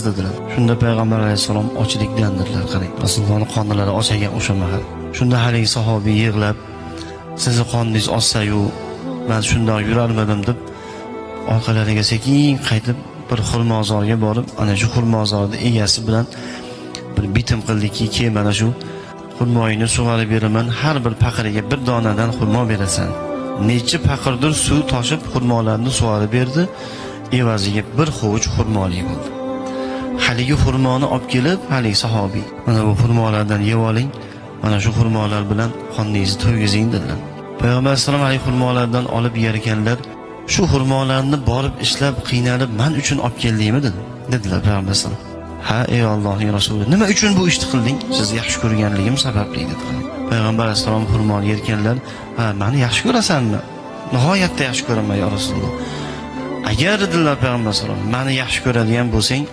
dedilar. Shunda payg'ambar alayhissalom ochlikdan dedilar, qarang. Rasulullohning qonlari ochagan o'sha mahal. Shunda haligi sahobiy yig'lab, "Sizni qoningiz ossa-yu, men shundoq yurarmidim" deb orqalariga sekin qaytib bir xurmozorga borib, ana shu xurmozorning egasi bilan bir bitim qildiki, "Ke mana shu xurmoyini sug'orib beraman, har bir paqiriga bir donadan xurmo berasan." Necha paqirdir suv toshib xurmolarni sug'orib berdi, evaziga bir hovuch xurmolik bo'ldi. Haligi xurmoni olib kelib, haligi sahobiy, "Mana bu xurmolardan yeb oling, mana shu xurmolar bilan qoningizni to'ygizing" dedilar. Payg'ambar sollallohu alayhi xurmolardan olib yer ekanlar, "Shu xurmolarni borib ishlab qiynalib men uchun olib keldingmi?" dedilar payg'ambar sollallohu alayhi vasallam. "Ha, ey Allohning rasuli, nima uchun bu ishni qilding? Sizni yaxshi ko'rganligim sababli" dedilar. Payg'ambar sollallohu alayhi xurmoni yerkanlar, "Ha, meni yaxshi ko'rasanmi?" "Nihoyatda yaxshi ko'raman ya Rasululloh." "Agar dedilar payg'ambar sollallohu alayhi vasallam, meni yaxshi ko'radigan bo'lsang,